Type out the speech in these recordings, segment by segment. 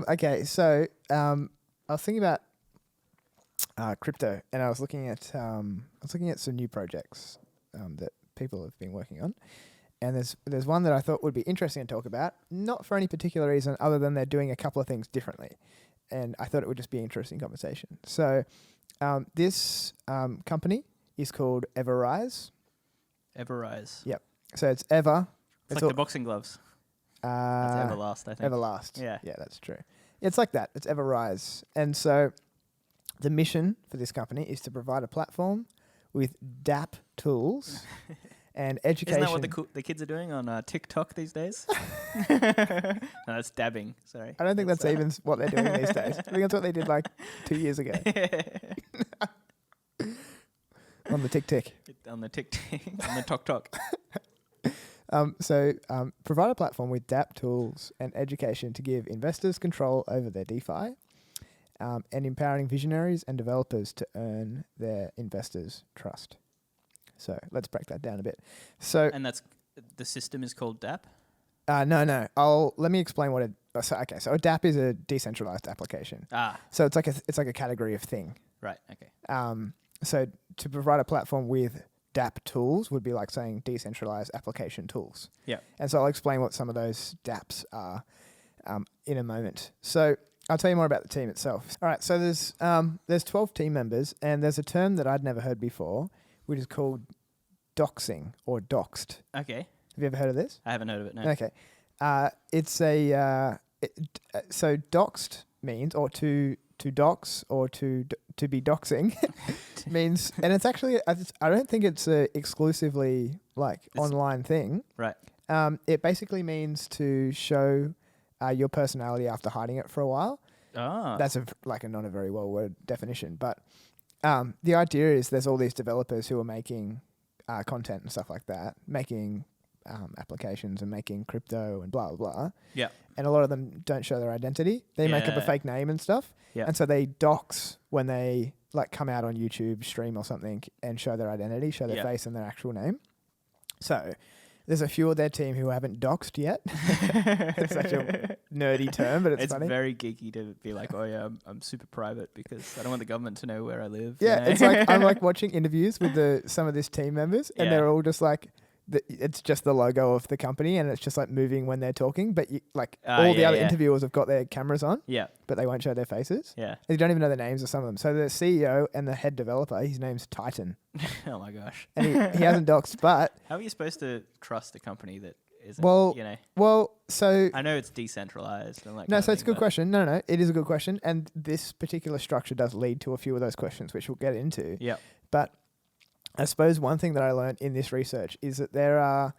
Okay, so I was thinking about crypto, and I was looking at some new projects that people have been working on, and there's one that I thought would be interesting to talk about, not for any particular reason other than they're doing a couple of things differently, and I thought it would just be an interesting conversation. So this company is called EverRise. EverRise. Yep. So it's Ever. It's like the boxing gloves. That's Everlast, I think. Everlast. Yeah. Yeah, that's true. It's like that. It's EverRise. And so the mission for this company is to provide a platform with DApp tools and education. Isn't that what the kids are doing on TikTok these days? No, that's dabbing. Sorry. I don't think that's even what they're doing these days. I think that's what they did like 2 years ago. On the tick. On the tick. On the tok. So provide a platform with DApp tools and education to give investors control over their DeFi, and empowering visionaries and developers to earn their investors' trust. So let's break that down a bit. So and that's the system is called DApp? No. Let me explain what so a DApp is a decentralized application. So it's like a category of thing. Right. Okay. So to provide a platform with DApp tools would be like saying decentralized application tools. Yeah. And so I'll explain what some of those DApps are in a moment. So I'll tell you more about the team itself. All right. So there's 12 team members, and there's a term that I'd never heard before, which is called doxing or doxed. Okay. Have you ever heard of this? I haven't heard of it, no. Okay. It's so doxed means, or to dox or to be doxing means, and it's actually, I don't think it's a exclusively online thing. Right. It basically means to show your personality after hiding it for a while. That's not a very well worded definition, but the idea is there's all these developers who are making content and stuff like that, making applications and making crypto and blah, blah, blah. Yeah. And a lot of them don't show their identity. They make up a fake name and stuff. Yeah. And so they dox when they come out on YouTube, stream or something, and show their identity, show their face and their actual name. So there's a few of their team who haven't doxed yet. It's such a nerdy term, but it's funny. It's very geeky to be like, oh yeah, I'm super private because I don't want the government to know where I live. Yeah, it's like I'm watching interviews with some of this team members, and they're all just like, it's just the logo of the company, and it's just like moving when they're talking. But all the other interviewers have got their cameras on, but they won't show their faces. Yeah, and you don't even know the names of some of them. So the CEO and the head developer, his name's Titan. Oh my gosh! And he hasn't doxed, but how are you supposed to trust a company that isn't? So I know it's decentralized. And no, so it's a good question. No, it is a good question, and this particular structure does lead to a few of those questions, which we'll get into. Yeah, but I suppose one thing that I learned in this research is that there are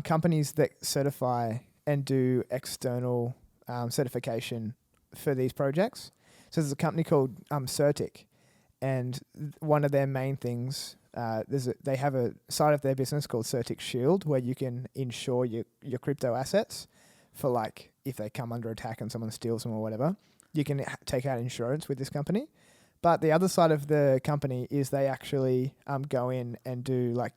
companies that certify and do external certification for these projects. So there's a company called Certic, and one of their main things, they have a side of their business called Certic Shield, where you can insure your crypto assets for if they come under attack and someone steals them or whatever. You can take out insurance with this company. But the other side of the company is they actually go in and do a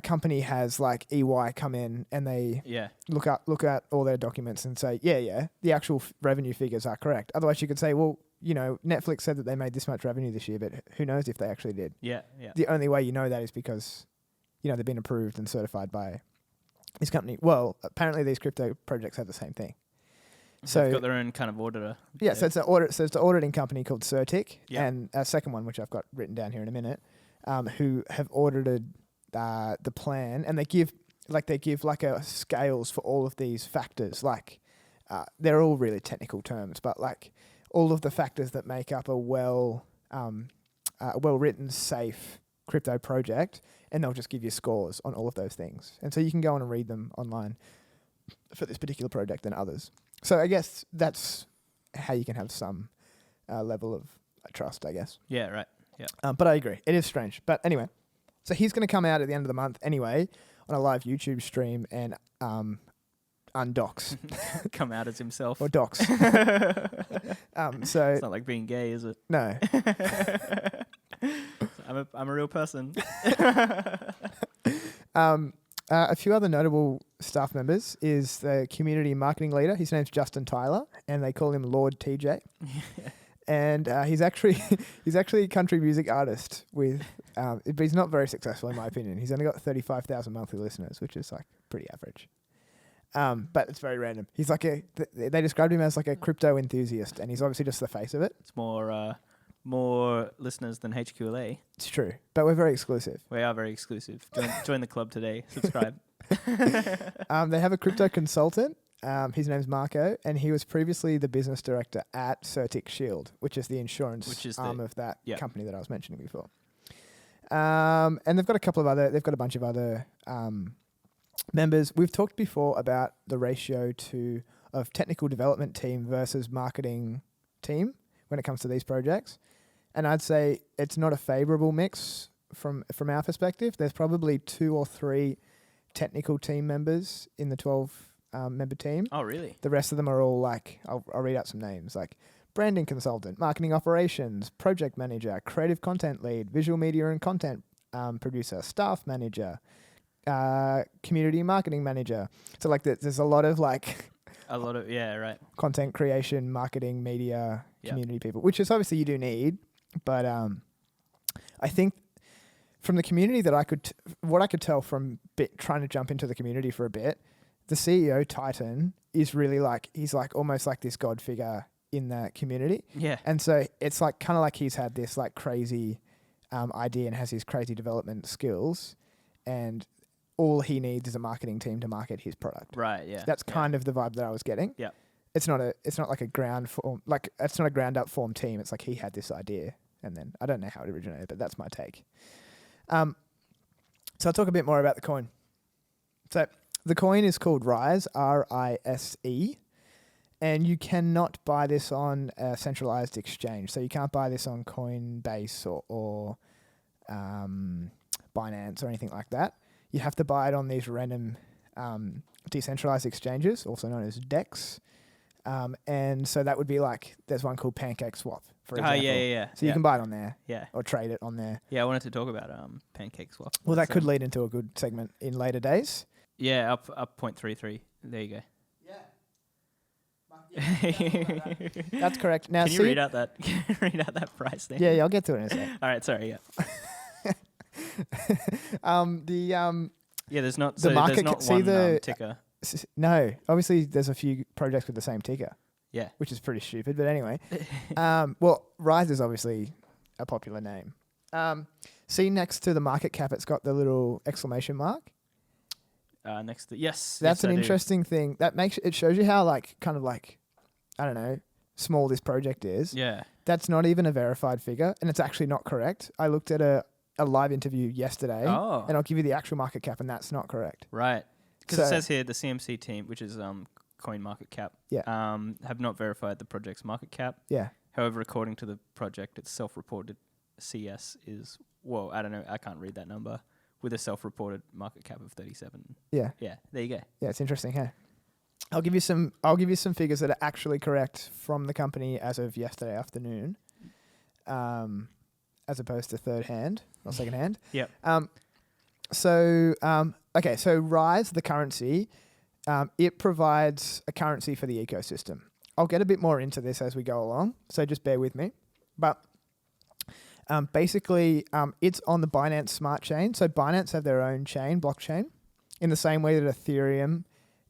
company has EY come in and they look at all their documents and say, the actual revenue figures are correct. Otherwise you could say, well, Netflix said that they made this much revenue this year, but who knows if they actually did. Yeah. The only way you know that is because, they've been approved and certified by this company. Well, apparently these crypto projects have the same thing. So they've got their own kind of auditor. Yeah, so it's an auditing company called Certic, and a second one, which I've got written down here in a minute, who have audited the plan, and they give a scales for all of these factors. They're all really technical terms, but all of the factors that make up a well written, safe crypto project, and they'll just give you scores on all of those things, and so you can go on and read them online for this particular project and others. So I guess that's how you can have some level of trust, I guess. Yeah, right. Yeah. But I agree. It is strange. But anyway, so he's going to come out at the end of the month anyway on a live YouTube stream and undox. Come out as himself. Or dox. So it's not like being gay, is it? No. I'm a real person. A few other notable staff members is the community marketing leader. His name's Justin Tyler, and they call him Lord TJ. And he's actually a country music artist with, but he's not very successful in my opinion. He's only got 35,000 monthly listeners, which is like pretty average. But it's very random. He's like they described him as like a crypto enthusiast, and he's obviously just the face of it. It's more listeners than HQLA. It's true, but we're very exclusive. We are very exclusive. Join the club today. Subscribe. They have a crypto consultant. His name's Marco, and he was previously the business director at Certic Shield, which is the insurance arm of that company that I was mentioning before. And they've got a bunch of other members. We've talked before about the ratio of technical development team versus marketing team when it comes to these projects. And I'd say it's not a favorable mix from our perspective. There's probably 2 or 3 technical team members in the 12 member team. Oh, really? The rest of them are all like, I'll read out some names, like branding consultant, marketing operations, project manager, creative content lead, visual media and content producer, staff manager, community marketing manager. So like there's a lot of content creation, marketing, media, community people, which is obviously you do need. But I think from the community that what I could tell from trying to jump into the community for a bit, the CEO Titan is really he's almost like this god figure in that community. Yeah. And so it's like kind of like he's had this like crazy idea and has his crazy development skills, and all he needs is a marketing team to market his product. Right. Yeah. That's kind of the vibe that I was getting. Yeah. It's not like a ground up form team. It's like he had this idea, and then I don't know how it originated, but that's my take. So I'll talk a bit more about the coin. So the coin is called Rise, RISE, and you cannot buy this on a centralized exchange. So you can't buy this on Coinbase or Binance or anything like that. You have to buy it on these random decentralized exchanges, also known as DEX. And so that would be like, there's one called Pancake Swap, for example. Yeah. So you can buy it on there. Yeah. Or trade it on there. Yeah, I wanted to talk about Pancake Swap. Well, that could lead into a good segment in later days. Yeah, up 0.33. There you go. Yeah. That's correct. Now, can you read out that price there? Yeah, I'll get to it in a sec. All right, sorry, yeah. There's not one ticker. No, obviously there's a few projects with the same ticker. Yeah. Which is pretty stupid, but anyway. Well, Rise is obviously a popular name. See next to the market cap, it's got the little exclamation mark. Next to, yes. That's an interesting thing. It shows you how I don't know, small this project is. Yeah. That's not even a verified figure, and it's actually not correct. I looked at a live interview yesterday, and I'll give you the actual market cap, and that's not correct. Right. Because it says here the CMC team, which is Coin Market Cap, have not verified the project's market cap. Yeah. However, according to the project, its self-reported CS is, I don't know, I can't read that number, with a self-reported market cap of 37. Yeah. Yeah, there you go. Yeah, it's interesting, hey? I'll give you some figures that are actually correct from the company as of yesterday afternoon, as opposed to third hand, not second hand. Yep. So Rise, the currency, it provides a currency for the ecosystem. I'll get a bit more into this as we go along, so just bear with me. But basically, it's on the Binance Smart Chain. So Binance have their own chain, blockchain, in the same way that Ethereum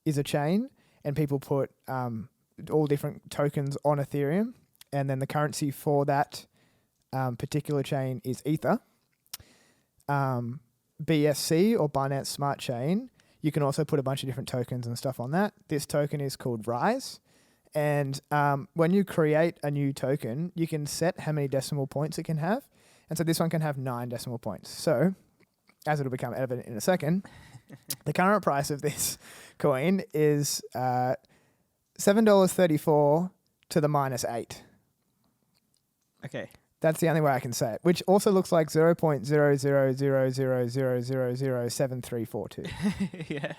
is a chain, and people put all different tokens on Ethereum, and then the currency for that particular chain is Ether. BSC or Binance Smart Chain, you can also put a bunch of different tokens and stuff on that. This token is called Rise. And when you create a new token, you can set how many decimal points it can have. And so this one can have 9 decimal points. So, as it'll become evident in a second, the current price of this coin is $7.34 to the -8. Okay. That's the only way I can say it, which also looks like 0.0000007342. Yeah.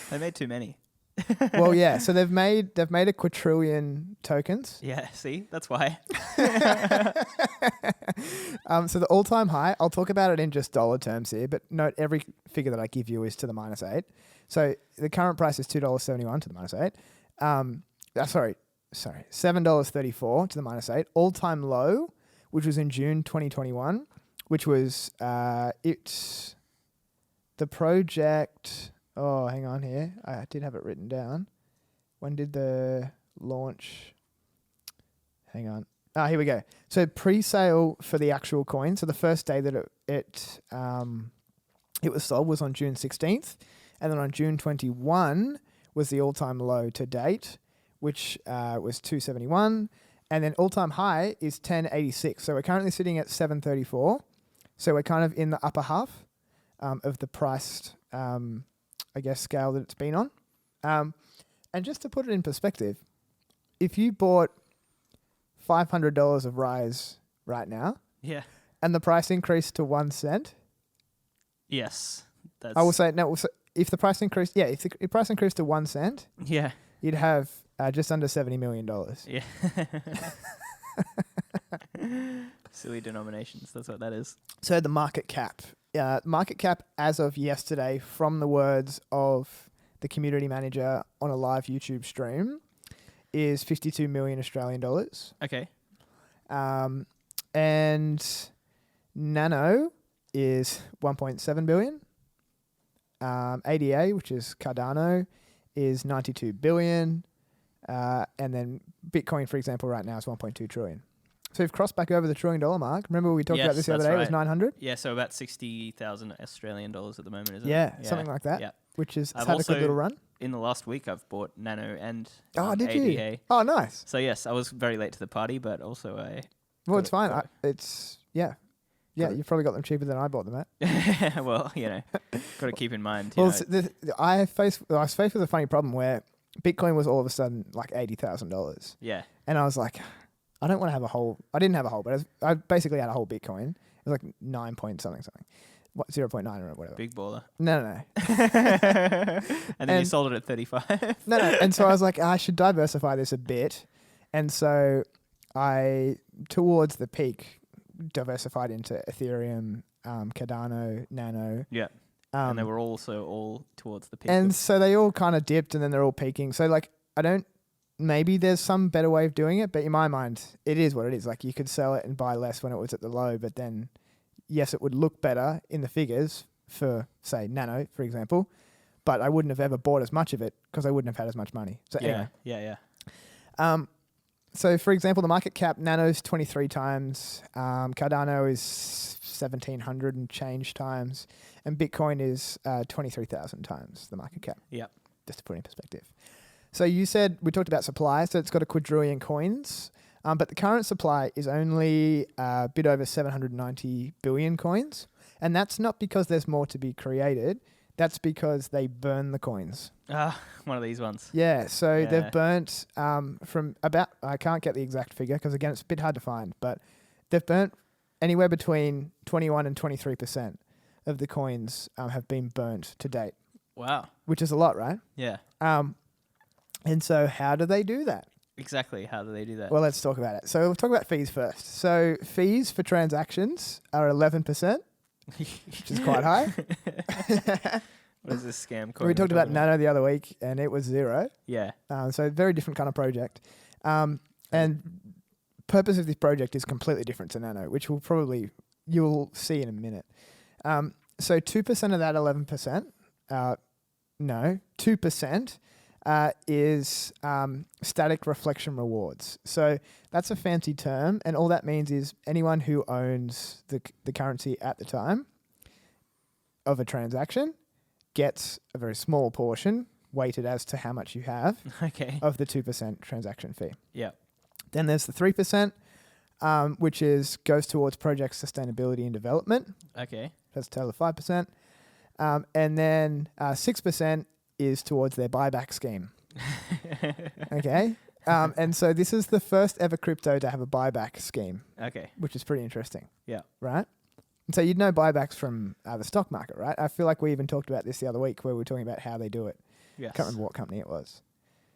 They made too many. Well, yeah. So they've made a quadrillion tokens. Yeah, see, that's why. So the all-time high, I'll talk about it in just dollar terms here, but note every figure that I give you is to the -8. So the current price is $2.71 to the -8. Sorry, $7.34 to the -8. All-time low, which was in June 2021, which was it's the project. Oh, hang on here. I did have it written down. When did the launch? Hang on. Here we go. So pre-sale for the actual coin. So the first day that it was sold was on June 16th. And then on June 21 was the all-time low to date, which was 271. And then all-time high is 1086. So we're currently sitting at 734. So we're kind of in the upper half of the priced, scale that it's been on. And just to put it in perspective, if you bought $500 of Rise right now, Yeah. and the price increased to 1 cent, Yes. That's I will say no. If the price increased, if the price increased to 1 cent, Yeah. you'd have just under $70 million. Yeah. Silly denominations. That's what that is. So the market cap as of yesterday, from the words of the community manager on a live YouTube stream, is 52 million Australian dollars. Okay. And Nano is 1.7 billion. ADA, which is Cardano, is 92 billion. And then Bitcoin, for example, right now is 1.2 trillion. So we've crossed back over the $1 trillion mark. Remember we talked about this the other day? Right. It was 900. Yeah, so about 60,000 Australian dollars at the moment, isn't it? Yeah, something like that. Yeah. Which is I've had a also, good little run. In the last week, I've bought Nano and did ADA. you? Oh, nice. So yes, I was very late to the party, but also Well, it's fine. Yeah, you've probably got them cheaper than I bought them at. Well, got to keep in mind. I was faced with a funny problem where Bitcoin was all of a sudden like $80,000. Yeah. And I was like, I don't want to have a whole. I didn't have a whole, but I basically had a whole Bitcoin. It was like 9 point something. What, 0.9 or whatever. Big baller. No. And then you sold it at 35. No. And so I was like, I should diversify this a bit. And so I, towards the peak, diversified into Ethereum, Cardano, Nano. Yeah. And they were also all towards the peak. And so they all kind of dipped and then they're all peaking. So like, maybe there's some better way of doing it, but in my mind, it is what it is. Like you could sell it and buy less when it was at the low, but then yes, it would look better in the figures for, say, Nano, for example, but I wouldn't have ever bought as much of it because I wouldn't have had as much money. So anyway. Yeah. So, for example, the market cap, Nano's 23 times, Cardano is 1,700 and change times, and Bitcoin is 23,000 times the market cap. Yeah. Just to put it in perspective. So we talked about supply, so it's got a quadrillion coins. But the current supply is only a bit over 790 billion coins. And that's not because there's more to be created. That's because they burn the coins. One of these ones. Yeah, so they've burnt from about, I can't get the exact figure because, again, it's a bit hard to find, but they've burnt anywhere between 21 and 23% of the coins have been burnt to date. Wow. Which is a lot, right? Yeah. And so how do they do that? Exactly. How do they do that? Well, let's talk about it. So we'll talk about fees first. So fees for transactions are 11%, which is quite high. What is this scam called? We talked about Nano the other week, and it was 0. Yeah. So very different kind of project. And purpose of this project is completely different to Nano, which you'll see in a minute. So 2% of that 11%, 2%. Is static reflection rewards. So that's a fancy term, and all that means is anyone who owns the currency at the time of a transaction gets a very small portion, weighted as to how much you have, of the 2% transaction fee. Yeah. Then there's the 3%, which goes towards project sustainability and development. Okay. That's a total of 5%. And then 6% is towards their buyback scheme. Okay. And so this is the first ever crypto to have a buyback scheme. Okay. Which is pretty interesting. Yeah. Right? And so you'd know buybacks from the stock market, right? I feel like we even talked about this the other week where we were talking about how they do it. Yes. Can't remember what company it was.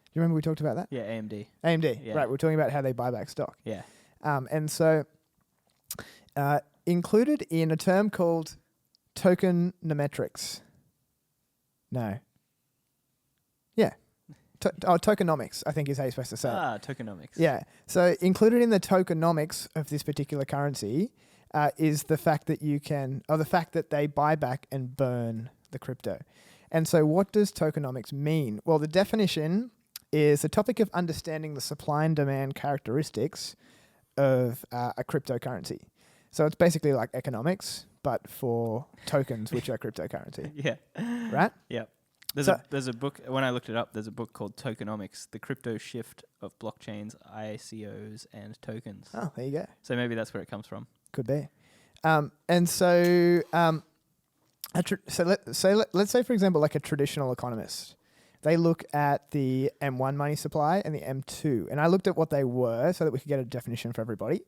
Do you remember we talked about that? Yeah, AMD. AMD. Yeah. Right. We're talking about how they buy back stock. Yeah. And so included in a term called tokenomics. No. Yeah. Tokenomics, I think is how you're supposed to say it. Tokenomics. Yeah. So included in the tokenomics of this particular currency is the fact that the fact that they buy back and burn the crypto. And so what does tokenomics mean? Well, the definition is the topic of understanding the supply and demand characteristics of a cryptocurrency. So it's basically like economics, but for tokens, which are cryptocurrency. Yeah. Right? Yeah. There's a book, when I looked it up, there's a book called Tokenomics, The Crypto Shift of Blockchains, ICOs, and Tokens. Oh, there you go. So maybe that's where it comes from. Could be. And so, let's say, for example, like a traditional economist, they look at the M1 money supply and the M2. And I looked at what they were so that we could get a definition for everybody.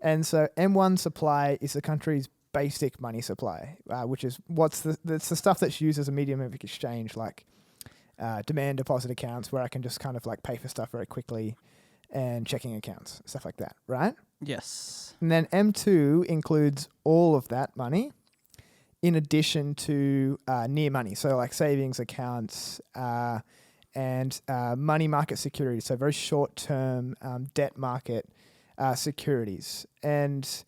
And so M1 supply is the country's basic money supply, which is it's the stuff that's used as a medium of exchange, like demand deposit accounts where I can just kind of like pay for stuff very quickly, and checking accounts, stuff like that, right? Yes. And then M2 includes all of that money in addition to near money, so like savings accounts and money market securities, so very short-term debt market securities, and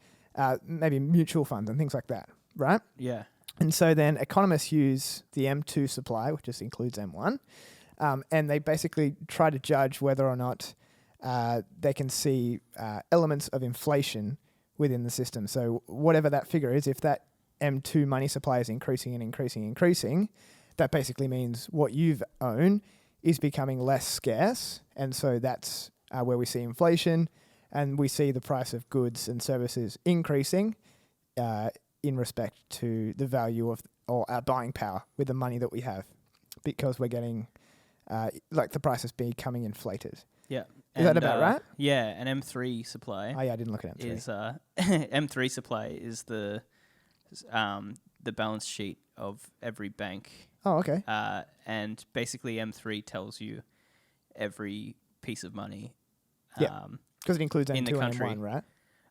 maybe mutual funds and things like that, right? Yeah. And so then economists use the M2 supply, which just includes M1, and they basically try to judge whether or not they can see elements of inflation within the system. So whatever that figure is, if that M2 money supply is increasing and increasing and increasing, that basically means what you've own is becoming less scarce. And so that's where we see inflation, and we see the price of goods and services increasing in respect to the value of or our buying power with the money that we have, because we're getting like the price is becoming inflated. Yeah. Is that about right? Yeah, an M3 supply. Oh yeah, I didn't look at M3. Is M3 supply is the balance sheet of every bank. Oh, okay. And basically M3 tells you every piece of money. Yeah. Because it includes in M2 the country. and M1,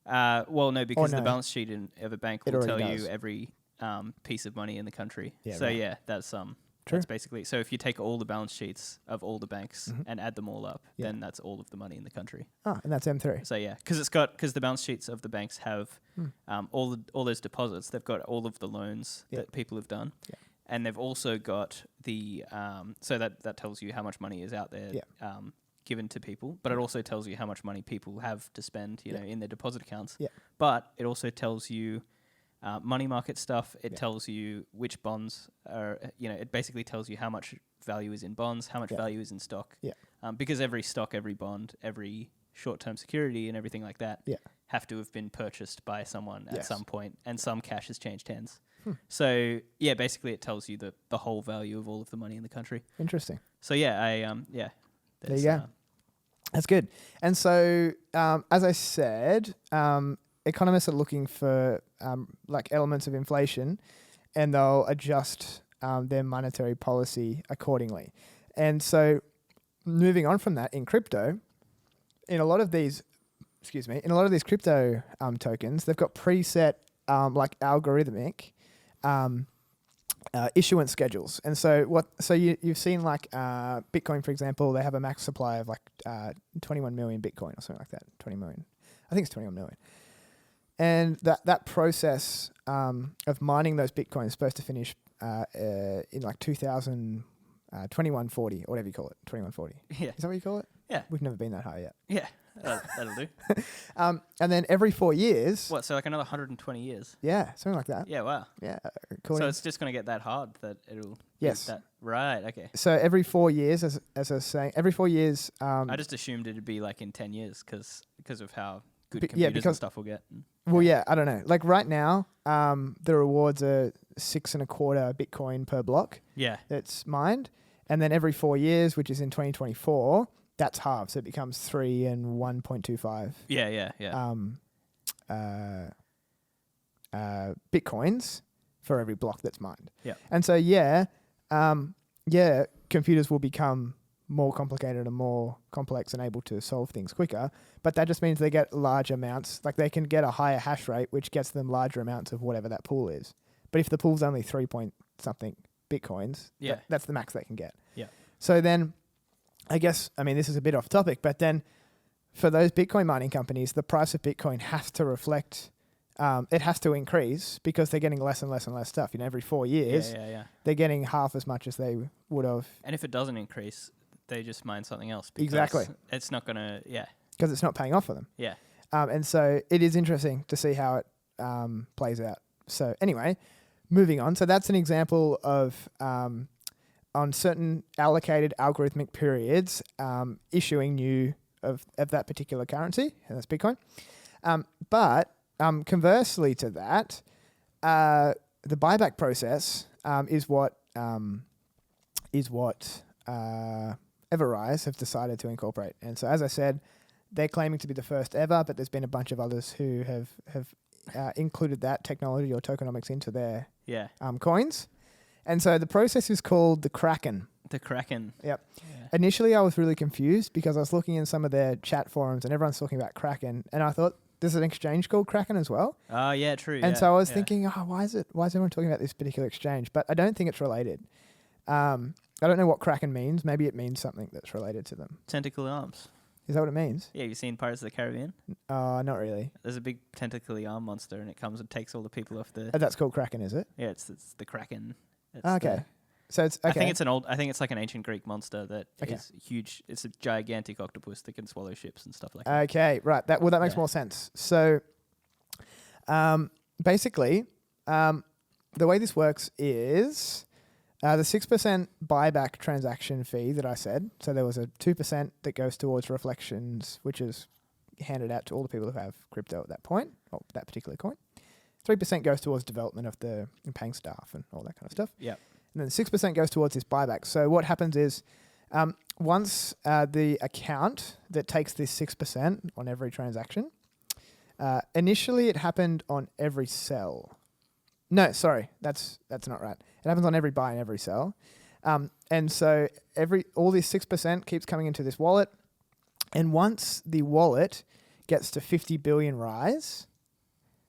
right? Well, no, because no. the balance sheet of a bank It will already tell does. you every piece of money in the country. Yeah, so right. yeah, that's basically. So if you take all the balance sheets of all the banks and add them all up, then that's all of the money in the country. Oh, and that's M3. So yeah, because the balance sheets of the banks have all those deposits. They've got all of the loans that people have done, and they've also got the so that tells you how much money is out there. Given to people, but it also tells you how much money people have to spend, you know, in their deposit accounts. Yeah. But it also tells you money market stuff. It tells you which bonds are, you know, it basically tells you how much value is in bonds, how much value is in stock. Yeah. Because every stock, every bond, every short-term security and everything like that have to have been purchased by someone at some point, and some cash has changed hands. So yeah, basically it tells you the whole value of all of the money in the country. Interesting. So yeah, there you go. That's good. And so, as I said, economists are looking for like elements of inflation, and they'll adjust their monetary policy accordingly. And so, moving on from that, in crypto, in a lot of these crypto tokens, they've got preset like algorithmic issuance schedules. And so you've seen like Bitcoin, for example, they have a max supply of like 21 million Bitcoin or something like that. 20 million. I think it's 21 million. And that process of mining those Bitcoins is supposed to finish in like 2140 or whatever you call it. 2140. Yeah. Is that what you call it? Yeah. We've never been that high yet. Yeah. That'll do. And then every 4 years. What? So like another 120 years? Yeah, something like that. Yeah. Wow. Yeah. So it's just going to get that hard that it'll. Yes. Right. Okay. So every 4 years, as I was saying, every 4 years. I just assumed it'd be like in 10 years because of how good computers and stuff will get. Well, yeah, I don't know. Like right now, the rewards are 6.25 Bitcoin per block. Yeah. That's mined, and then every 4 years, which is in 2024. That's halved, so it becomes 3 and 1.25. Yeah. Bitcoins for every block that's mined. Yeah. And so computers will become more complicated and more complex and able to solve things quicker. But that just means they get large amounts. Like they can get a higher hash rate, which gets them larger amounts of whatever that pool is. But if the pool's only 3 point something Bitcoins, that's the max they can get. Yeah. So then, I guess, I mean, this is a bit off topic, but then for those Bitcoin mining companies, the price of Bitcoin has to reflect, it has to increase because they're getting less and less and less stuff. Every 4 years, they're getting half as much as they would have. And if it doesn't increase, they just mine something else. Exactly. It's not going to, because it's not paying off for them. Yeah. And so it is interesting to see how it plays out. So anyway, moving on. So that's an example of on certain allocated algorithmic periods issuing new of that particular currency, and that's Bitcoin. But conversely to that, the buyback process is what EverRise have decided to incorporate. And so, as I said, they're claiming to be the first ever, but there's been a bunch of others who have included that technology or tokenomics into their coins. And so the process is called the Kraken. The Kraken. Yep. Yeah. Initially, I was really confused because I was looking in some of their chat forums and everyone's talking about Kraken, and I thought there's an exchange called Kraken as well. Oh, yeah, true. And so I was thinking, why is everyone talking about this particular exchange? But I don't think it's related. I don't know what Kraken means. Maybe it means something that's related to them. Tentacle arms. Is that what it means? Yeah, you've seen Pirates of the Caribbean? Not really. There's a big tentacly arm monster, and it comes and takes all the people off the... that's called Kraken, is it? Yeah, it's the Kraken. Okay. So it's okay. I think it's like an ancient Greek monster that is huge. It's a gigantic octopus that can swallow ships and stuff like that. Okay, right. That makes more sense. So, basically, the way this works is the 6% buyback transaction fee that I said. So there was a 2% that goes towards reflections, which is handed out to all the people who have crypto at that point, or that particular coin. 3% goes towards development of the paying staff and all that kind of stuff. Yeah. And then 6% goes towards this buyback. So what happens is once the account that takes this 6% on every transaction, initially it happened on every sell. No, sorry, that's not right. It happens on every buy and every sell. And so all this 6% keeps coming into this wallet. And once the wallet gets to 50 billion rise,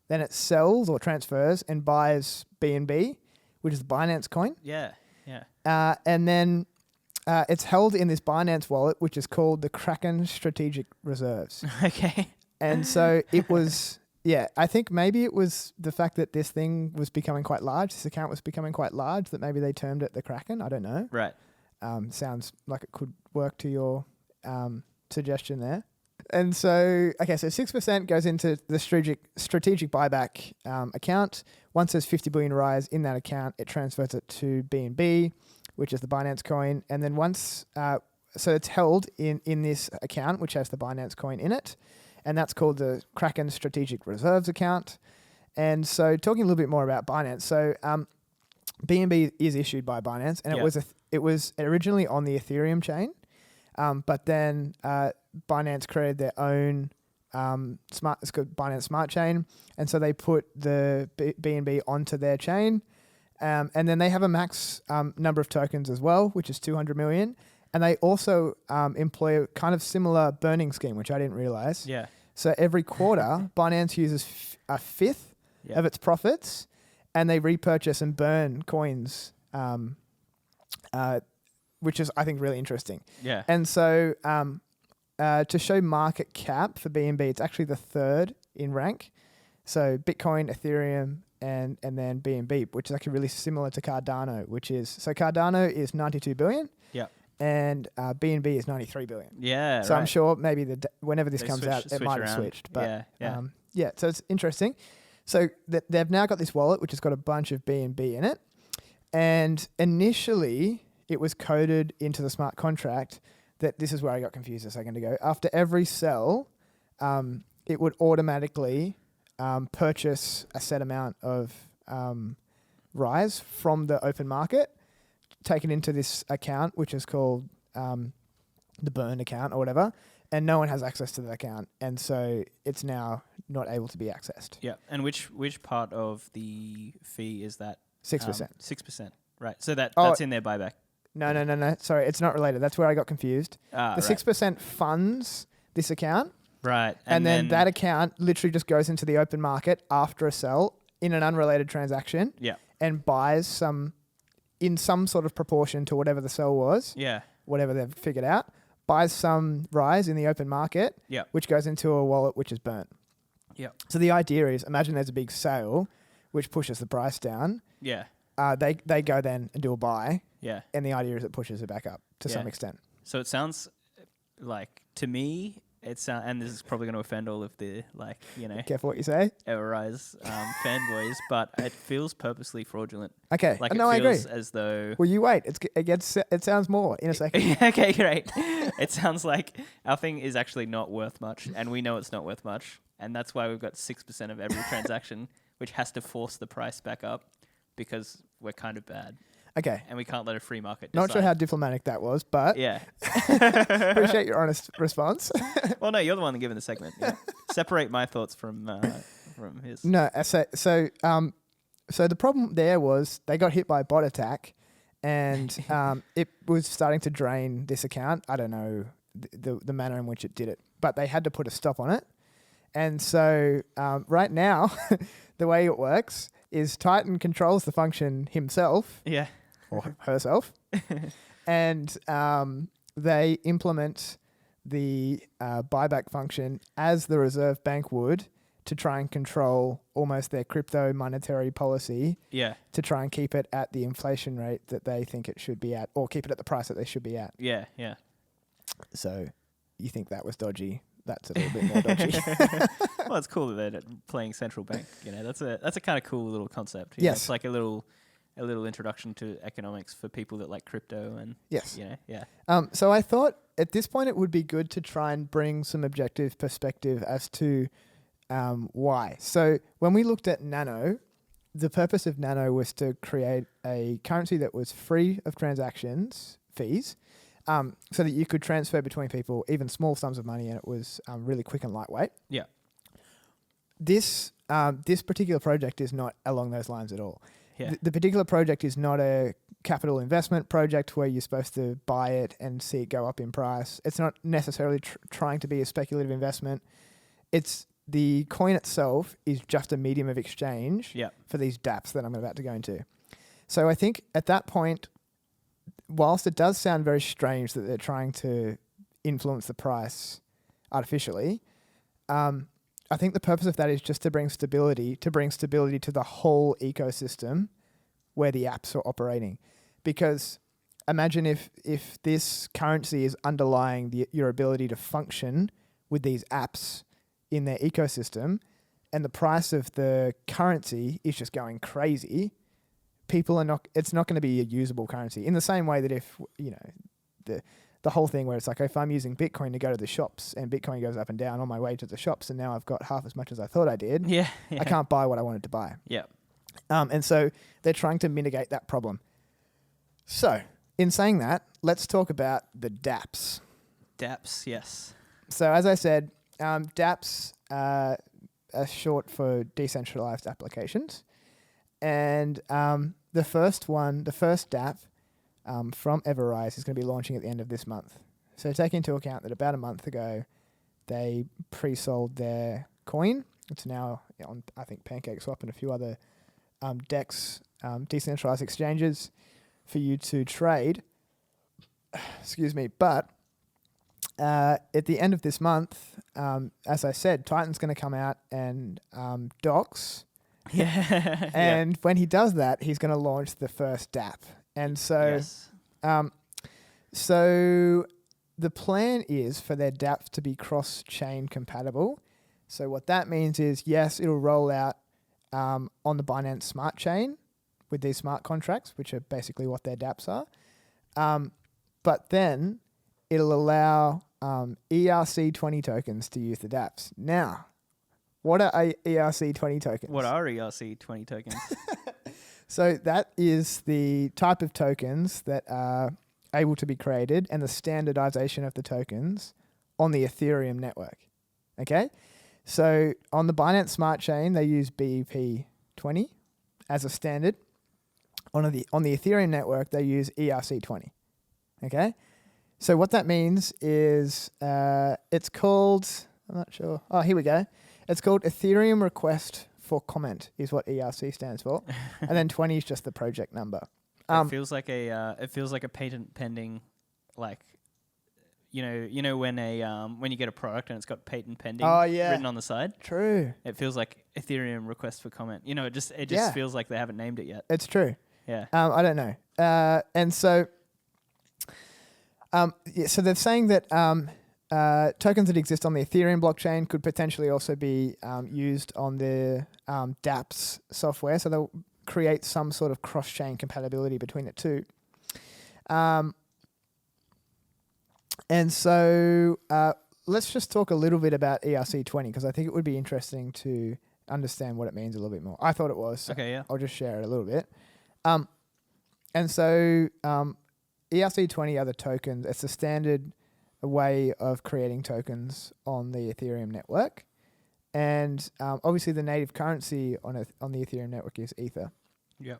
then it sells or transfers and buys BNB, which is the Binance coin. Yeah. And then it's held in this Binance wallet, which is called the Kraken Strategic Reserves. Okay. And so it was, I think maybe it was the fact that this thing was becoming quite large, this account was becoming quite large, that maybe they termed it the Kraken. I don't know. Right. Sounds like it could work to your suggestion there. And so, so 6% goes into the strategic buyback account. Once there's 50 billion rise in that account, it transfers it to BNB, which is the Binance coin. And then once, so it's held in this account, which has the Binance coin in it. And that's called the Kraken Strategic Reserves account. And so talking a little bit more about Binance. So BNB is issued by Binance, and it was originally on the Ethereum chain. But then Binance created their own it's called Binance Smart Chain, and so they put the BNB onto their chain, and then they have a max number of tokens as well, which is 200 million, and they also employ a kind of similar burning scheme, which I didn't realize. Yeah. So every quarter, Binance uses a fifth of its profits, and they repurchase and burn coins. Which is, I think, really interesting. Yeah. And so to show market cap for BNB, it's actually the third in rank. So Bitcoin, Ethereum, and then BNB, which is actually really similar to Cardano, so Cardano is 92 billion. Yeah. And BNB is 93 billion. Yeah. So I'm sure maybe whenever this comes out, it might have around. switched. But yeah. So it's interesting. So they've now got this wallet, which has got a bunch of BNB in it. And initially, it was coded into the smart contract that this is where I got confused a second ago. After every sell, it would automatically purchase a set amount of Rise from the open market, take it into this account, which is called the burn account or whatever, and no one has access to the account. And so it's now not able to be accessed. Yeah. And which part of the fee is that? 6%. 6%. Right. So that's in their buyback. No. Sorry, it's not related. That's where I got confused. The 6% funds this account. Right. And then that account literally just goes into the open market after a sell in an unrelated transaction. Yeah. And buys in some sort of proportion to whatever the sell was. Yeah. Whatever they've figured out. Buys some rise in the open market. Yeah. Which goes into a wallet which is burnt. Yeah. So the idea is, imagine there's a big sale which pushes the price down. Yeah. They go then and do a buy. Yeah. And the idea is it pushes it back up to some extent. So it sounds like, to me, and this is probably going to offend all of the, Careful what you say. EverRise fanboys, but it feels purposely fraudulent. Okay. Like no, it I agree. feels as though... Well, you wait. It sounds more in a second. Okay, great. It sounds like our thing is actually not worth much, and we know it's not worth much, and that's why we've got 6% of every transaction, which has to force the price back up because we're kind of bad. Okay. And we can't let a free market Not decide. sure how diplomatic that was, but yeah. appreciate your honest response. Well, no, you're the one giving the segment. Yeah. Separate my thoughts from his. No, so the problem there was they got hit by a bot attack, and it was starting to drain this account. I don't know the manner in which it did it, but they had to put a stop on it. And so right now, the way it works is Titan controls the function himself. Yeah. Or herself. And they implement the buyback function as the Reserve Bank would to try and control almost their crypto monetary policy. Yeah. To try and keep it at the inflation rate that they think it should be at, or keep it at the price that they should be at. Yeah, yeah. So you think that was dodgy? That's a little bit more dodgy. Well, it's cool that they're playing central bank. That's a kind of cool little concept. Yes. It's like a little introduction to economics for people that like crypto and yes. Yeah. So I thought at this point it would be good to try and bring some objective perspective as to why. So when we looked at Nano, the purpose of Nano was to create a currency that was free of transactions fees. So that you could transfer between people even small sums of money, and it was really quick and lightweight. Yeah. This particular project is not along those lines at all. Yeah. The particular project is not a capital investment project where you're supposed to buy it and see it go up in price. It's not necessarily trying to be a speculative investment. It's the coin itself is just a medium of exchange for these DApps that I'm about to go into. So I think at that point, whilst it does sound very strange that they're trying to influence the price artificially, I think the purpose of that is just to bring stability to the whole ecosystem where the apps are operating. Because imagine if this currency is underlying your ability to function with these apps in their ecosystem, and the price of the currency is just going crazy, it's not going to be a usable currency. In the same way that if, the whole thing where it's like, if I'm using Bitcoin to go to the shops and Bitcoin goes up and down on my way to the shops and now I've got half as much as I thought I did, I can't buy what I wanted to buy. Yeah. And so they're trying to mitigate that problem. So in saying that, let's talk about the DApps. DApps, yes. So as I said, DApps are short for Decentralized Applications. And the first DApp from EverRise is going to be launching at the end of this month. So take into account that about a month ago, they pre-sold their coin. It's now on, I think, PancakeSwap and a few other DEX, decentralized exchanges for you to trade. Excuse me. But at the end of this month, as I said, Titan's going to come out and dox. Yeah. And when he does that, he's going to launch the first DApp. And so, so the plan is for their DApps to be cross-chain compatible. So what that means is, yes, it'll roll out on the Binance Smart Chain with these smart contracts, which are basically what their DApps are. But then it'll allow ERC20 tokens to use the DApps. Now, what are ERC20 tokens? What are ERC20 tokens? So that is the type of tokens that are able to be created and the standardization of the tokens on the Ethereum network. Okay? So on the Binance Smart Chain, they use BEP20 as a standard. On the Ethereum network, they use ERC20. Okay. So what that means is it's called, I'm not sure. Oh, here we go. It's called Ethereum Request for Comment is what ERC stands for. And then 20 is just the project number. It feels like a patent pending, like, you know when you get a product and it's got patent pending written on the side. True. It feels like Ethereum Request for Comment. It just feels like they haven't named it yet. It's true. Yeah. I don't know. And so, so they're saying that tokens that exist on the Ethereum blockchain could potentially also be used on the DApps software. So they'll create some sort of cross-chain compatibility between the two. And so let's just talk a little bit about ERC20 because I think it would be interesting to understand what it means a little bit more. I thought it was. So okay, yeah. I'll just share it a little bit. And so ERC20 are the tokens. It's the standard way of creating tokens on the Ethereum network. And obviously the native currency on the Ethereum network is Ether. Yeah.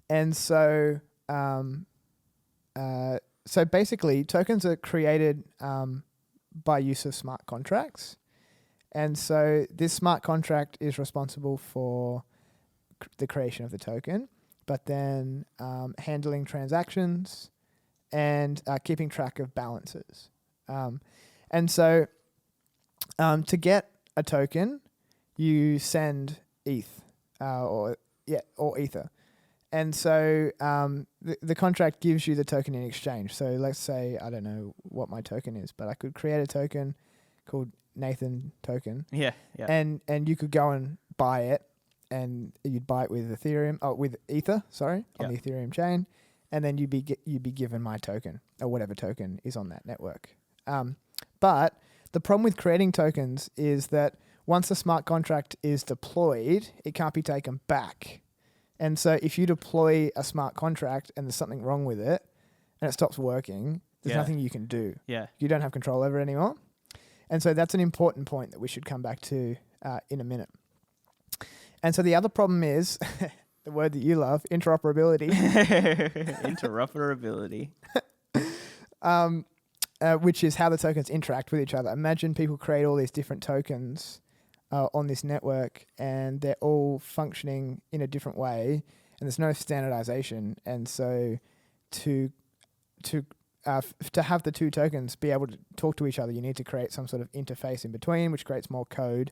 And so so basically tokens are created by use of smart contracts. And so this smart contract is responsible for the creation of the token, but then handling transactions and keeping track of balances. And so to get a token, you send ETH or Ether. And so the contract gives you the token in exchange. So let's say, I don't know what my token is, but I could create a token called Nathan token. Yeah. And you could go and buy it, and you'd buy it with with Ether, on the Ethereum chain, and then you'd be given my token or whatever token is on that network. But the problem with creating tokens is that once a smart contract is deployed, it can't be taken back. And so if you deploy a smart contract and there's something wrong with it and it stops working, there's nothing you can do. Yeah. You don't have control over it anymore. And so that's an important point that we should come back to in a minute. And so the other problem is the word that you love, interoperability. Interoperability. Which is how the tokens interact with each other. Imagine people create all these different tokens on this network, and they're all functioning in a different way, and there's no standardization. And so to have the two tokens be able to talk to each other, you need to create some sort of interface in between, which creates more code.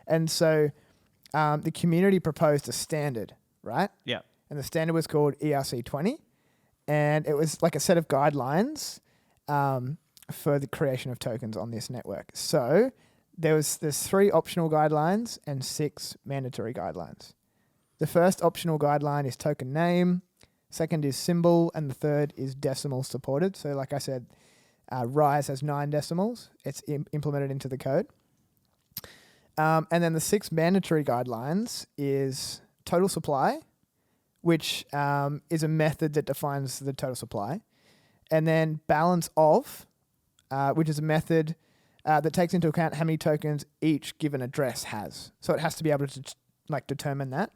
And so the community proposed a standard, right? Yeah. And the standard was called ERC20, and it was like a set of guidelines for the creation of tokens on this network. So there's 3 optional guidelines and 6 mandatory guidelines. The first optional guideline is token name, second is symbol, and the third is decimal supported. So like I said, Rise has 9 decimals. It's implemented into the code. And then the 6 mandatory guidelines is total supply, which is a method that defines the total supply. And then balance of, which is a method that takes into account how many tokens each given address has. So it has to be able to determine that.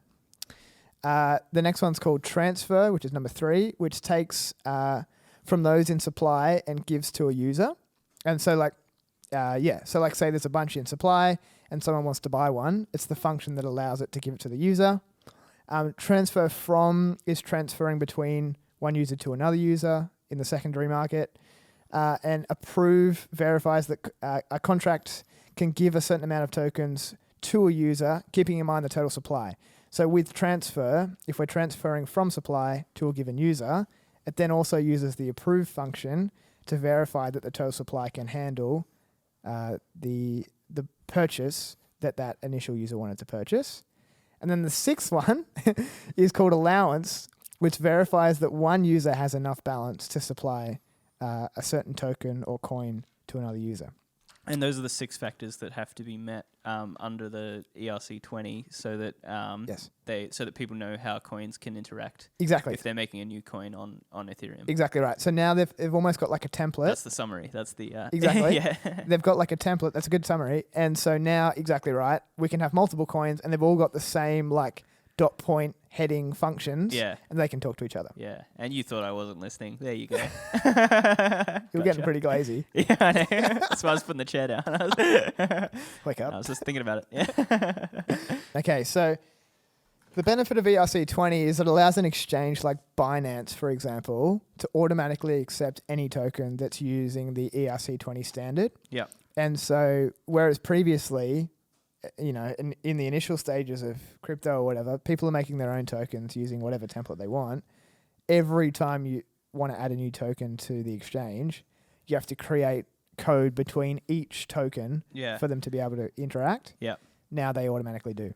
The next one's called transfer, which is number 3, which takes from those in supply and gives to a user. And so so say there's a bunch in supply and someone wants to buy one. It's the function that allows it to give it to the user. Transfer from is transferring between one user to another user in the secondary market. And approve verifies that a contract can give a certain amount of tokens to a user, keeping in mind the total supply. So with transfer, if we're transferring from supply to a given user, it then also uses the approve function to verify that the total supply can handle the purchase that initial user wanted to purchase. And then the 6th one is called allowance, which verifies that one user has enough balance to supply a certain token or coin to another user. And those are the 6 factors that have to be met under the ERC20 so that so that people know how coins can interact. Exactly. If they're making a new coin on Ethereum. Exactly right. So now they've almost got like a template. That's the summary. That's the exactly. Yeah. They've got like a template. That's a good summary. And so now, exactly right, we can have multiple coins, and they've all got the same dot point heading functions. Yeah. And they can talk to each other. Yeah. And you thought I wasn't listening. There you go. You're getting pretty glazy. Yeah, I know. That's why I was putting the chair down. Wake up. I was just thinking about it. Yeah. Okay, so the benefit of ERC20 is it allows an exchange like Binance, for example, to automatically accept any token that's using the ERC20 standard. Yeah. And so, whereas previously, you know, in the initial stages of crypto or whatever, people are making their own tokens using whatever template they want. Every time you want to add a new token to the exchange, you have to create code between each token for them to be able to interact. Yeah. Now they automatically do.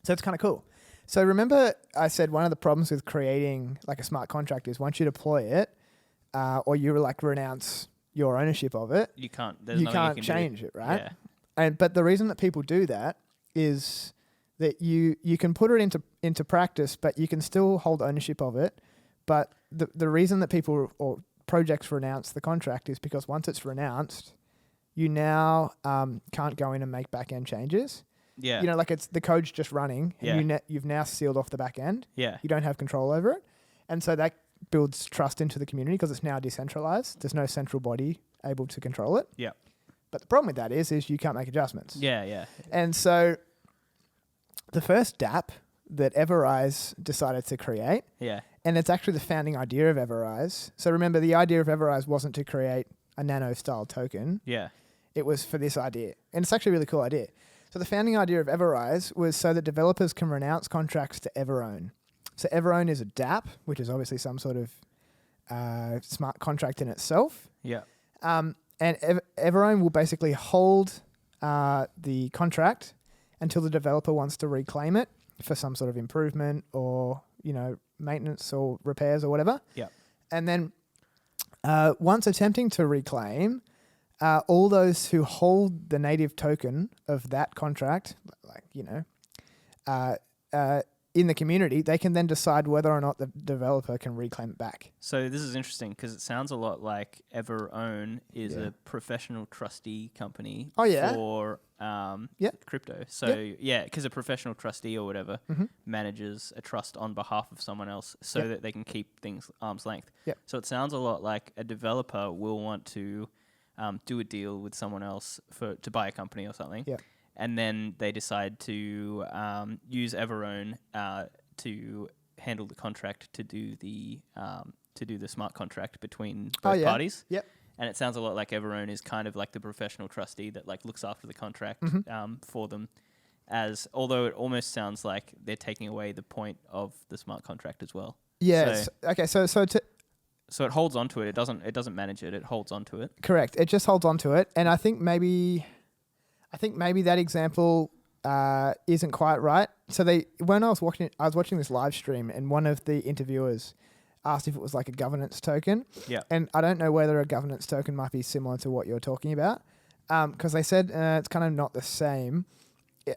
So it's kind of cool. So remember I said one of the problems with creating like a smart contract is once you deploy it or you like renounce your ownership of it, you can't change it, right? Yeah. But the reason that people do that is that you can put it into practice, but you can still hold ownership of it. But the reason that people or projects renounce the contract is because once it's renounced, you now can't go in and make back-end changes. Yeah. You know, like it's the code's just running and you've now sealed off the back end. Yeah. You don't have control over it. And so that builds trust into the community because it's now decentralized. There's no central body able to control it. Yeah. But the problem with that is you can't make adjustments. Yeah, yeah. And so the first DApp that EverRise decided to create, and it's actually the founding idea of EverRise. So remember, the idea of EverRise wasn't to create a nano-style token. Yeah. It was for this idea. And it's actually a really cool idea. So the founding idea of EverRise was so that developers can renounce contracts to EverOwn. So EverOwn is a DApp, which is obviously some sort of smart contract in itself. Yeah. And EverOwn will basically hold the contract until the developer wants to reclaim it for some sort of improvement or, you know, maintenance or repairs or whatever. Yeah. And then once attempting to reclaim, all those who hold the native token of that contract, like, you know, in the community, they can then decide whether or not the developer can reclaim it back. So this is interesting because it sounds a lot like EverOwn is a professional trustee company for crypto. So because a professional trustee or whatever manages a trust on behalf of someone else so that they can keep things arm's length. Yep. So it sounds a lot like a developer will want to do a deal with someone else to buy a company or something. Yeah. And then they decide to use EverOwn to handle the contract to do the smart contract between both parties. Yep. And it sounds a lot like EverOwn is kind of like the professional trustee that like looks after the contract for them. Although it almost sounds like they're taking away the point of the smart contract as well. Yes. So it holds onto it. It doesn't manage it. It holds onto it. Correct. It just holds onto it, and I think maybe that example isn't quite right. So when I was watching this live stream, and one of the interviewers asked if it was like a governance token. Yeah. And I don't know whether a governance token might be similar to what you're talking about, because they said it's kind of not the same.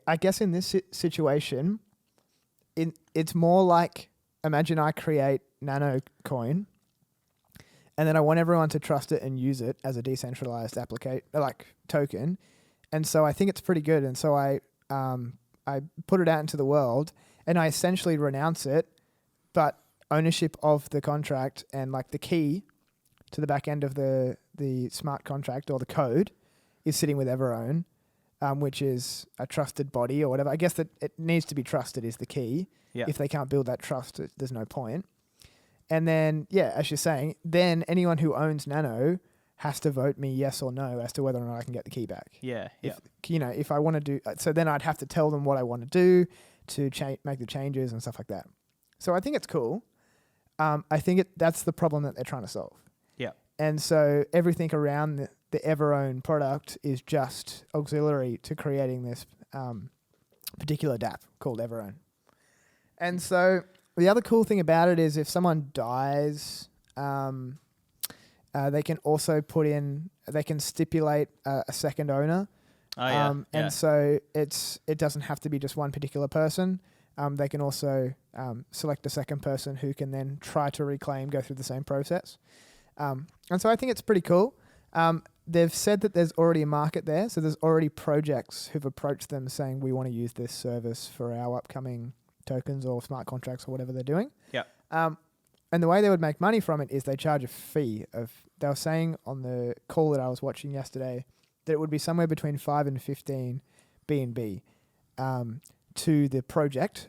I guess in this situation, it's more like, imagine I create Nano Coin, and then I want everyone to trust it and use it as a decentralized token. And so I think it's pretty good. And so I put it out into the world and I essentially renounce it, but ownership of the contract and like the key to the back end of the smart contract or the code is sitting with EverOwn, which is a trusted body or whatever. I guess that it needs to be trusted is the key. Yeah. If they can't build that trust, there's no point. And then, as you're saying, then anyone who owns Nano has to vote me yes or no as to whether or not I can get the key back. Yeah. If I want to do, so then I'd have to tell them what I want to do to make the changes and stuff like that. So I think it's cool. I think that's the problem that they're trying to solve. Yeah. And so everything around the EverOwn product is just auxiliary to creating this particular DApp called EverOwn. And so the other cool thing about it is if someone dies, they can also they can stipulate a second owner. And so it doesn't have to be just one particular person. They can also select a second person who can then try to reclaim, go through the same process. And so I think it's pretty cool. They've said that there's already a market there. So there's already projects who've approached them saying, we want to use this service for our upcoming tokens or smart contracts or whatever they're doing. Yeah. And the way they would make money from it is they charge a fee of. They were saying on the call that I was watching yesterday that it would be somewhere between 5 and 15 BNB to the project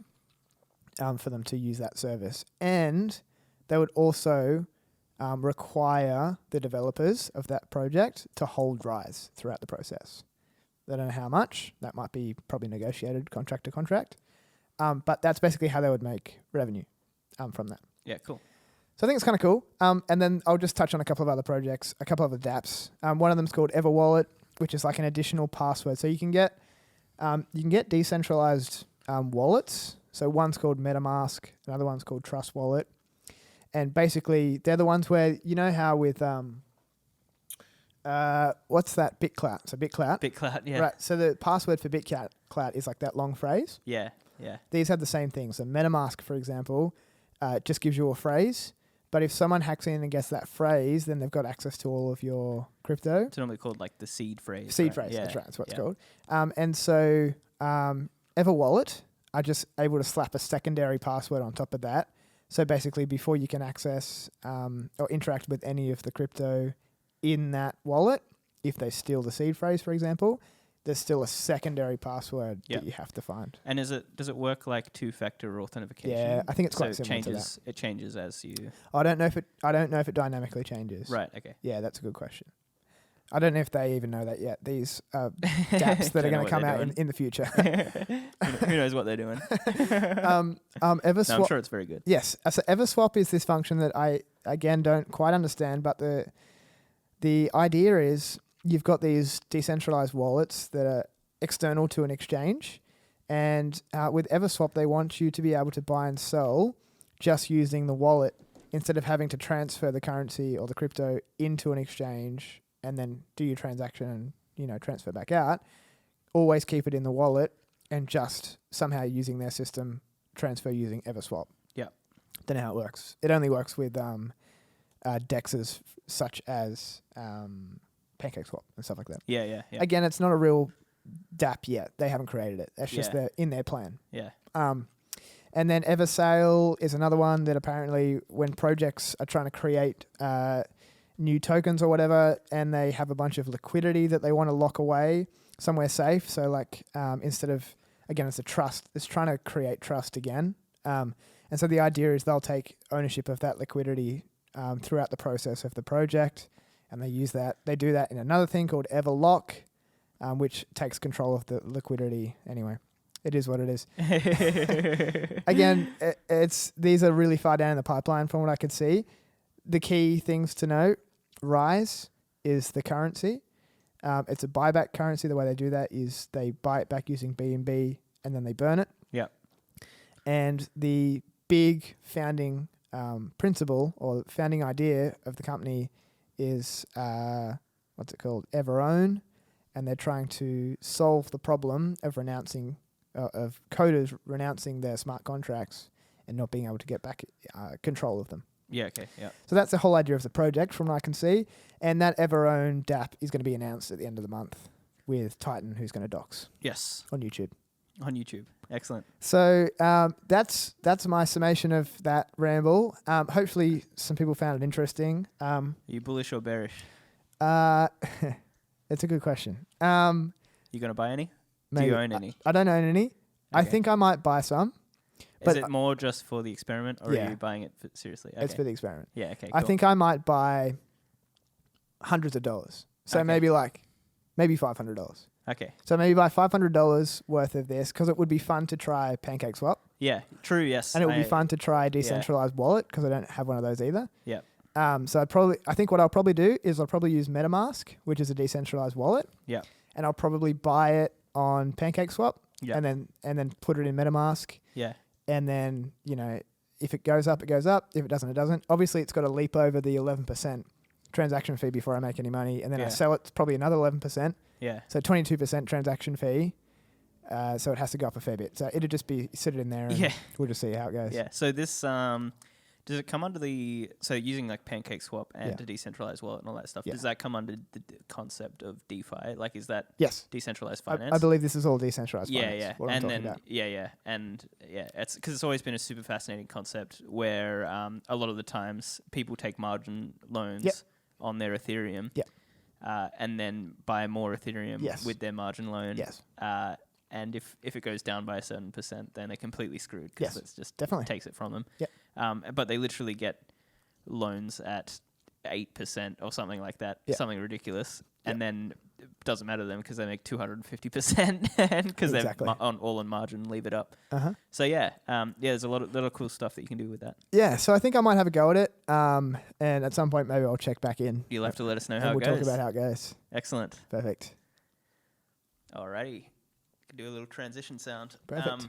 for them to use that service, and they would also require the developers of that project to hold Rise throughout the process. They don't know how much. That might be probably negotiated contract to contract. But that's basically how they would make revenue from that. Yeah, cool. So I think it's kind of cool. And then I'll just touch on a couple of other projects, a couple of the DApps. One of them is called EverWallet, which is like an additional password. So you can get decentralized wallets. So one's called MetaMask, another one's called Trust Wallet. And basically, they're the ones where, you know how with, what's that? BitClout. So BitClout. BitClout, yeah. Right. So the password for BitClout is like that long phrase. Yeah, yeah. These have the same thing. So MetaMask, for example, just gives you a phrase. But if someone hacks in and gets that phrase, then they've got access to all of your crypto. It's normally called like the seed phrase. Seed right? phrase, Yeah. that's right. That's what it's called. And so EverWallet are just able to slap a secondary password on top of that. So basically, before you can access or interact with any of the crypto in that wallet, if they steal the seed phrase, for example, there's still a secondary password that you have to find. And does it work like two-factor authentication? Yeah, I think it's quite similar changes, to that. It changes as you. I don't know if it dynamically changes. Right. Okay. Yeah, that's a good question. I don't know if they even know that yet. These DApps that are going to come out in the future. Who knows what they're doing? EverSwap. No, I'm sure it's very good. Yes. So EverSwap is this function that I, again, don't quite understand, but the idea is you've got these decentralized wallets that are external to an exchange. And with EverSwap, they want you to be able to buy and sell just using the wallet instead of having to transfer the currency or the crypto into an exchange and then do your transaction and, transfer back out. Always keep it in the wallet and just somehow using their system, transfer using EverSwap. Yeah. Don't know how it works. It only works with dexes such as PancakeSwap and stuff like that. Yeah. Again, it's not a real DApp yet. They haven't created it. That's just in their plan. Yeah. And then Eversale is another one that apparently when projects are trying to create new tokens or whatever, and they have a bunch of liquidity that they want to lock away somewhere safe. So like instead of, again, it's a trust. It's trying to create trust again. And so the idea is they'll take ownership of that liquidity throughout the process of the project, and they use that. They do that in another thing called Everlock, which takes control of the liquidity. Anyway, it is what it is. Again, these are really far down in the pipeline from what I could see. The key things to note: Rise is the currency. It's a buyback currency. The way they do that is they buy it back using BNB and then they burn it. Yeah. And the big founding principle or founding idea of the company is what's it called? EverOwn, and they're trying to solve the problem of of coders renouncing their smart contracts and not being able to get back control of them. Yeah, okay, yeah. So that's the whole idea of the project from what I can see. And that EverOwn DApp is going to be announced at the end of the month with Titan, who's going to dox. Yes. On YouTube. On YouTube. Excellent. So that's my summation of that ramble. Hopefully some people found it interesting. Are you bullish or bearish? It's a good question. You going to buy any? Maybe. Do you own any? I don't own any. Okay. I think I might buy some. Is it more just for the experiment, or are you buying it seriously? Okay. It's for the experiment. Yeah, okay, cool. I think I might buy hundreds of dollars. So maybe $500. Okay. So maybe buy $500 worth of this because it would be fun to try PancakeSwap. Yeah, true, yes. And it would be fun to try a decentralized wallet because I don't have one of those either. Yeah. So I think what I'll probably do is I'll probably use MetaMask, which is a decentralized wallet. Yeah. And I'll probably buy it on PancakeSwap. Yeah. And then put it in MetaMask. Yeah. And then, if it goes up, it goes up. If it doesn't, it doesn't. Obviously, it's got to leap over the 11% transaction fee before I make any money. And then I sell it, it's probably another 11%. Yeah. So 22% transaction fee. So it has to go up a fair bit. So it'll just be sit it in there and we'll just see how it goes. Yeah. So this Does it come under so using like PancakeSwap and a decentralized wallet and all that stuff, does that come under the concept of DeFi? Like, is that decentralized finance? I believe this is all decentralized finance. Yeah. What I'm talking about. And it's because it's always been a super fascinating concept where a lot of the times people take margin loans on their Ethereum and then buy more Ethereum with their margin loan. And if it goes down by a certain percent, then they're completely screwed because it just takes it from them. But they literally get loans at 8% or something like that, something ridiculous. And then it doesn't matter to them because they make 250% because they're all on margin, leave it up. So there's a lot of cool stuff that you can do with that. Yeah, so I think I might have a go at it. And at some point, maybe I'll check back in. You'll have to let us know how it goes. We'll talk about how it goes. Excellent. Perfect. Alrighty. Do a little transition sound. Perfect.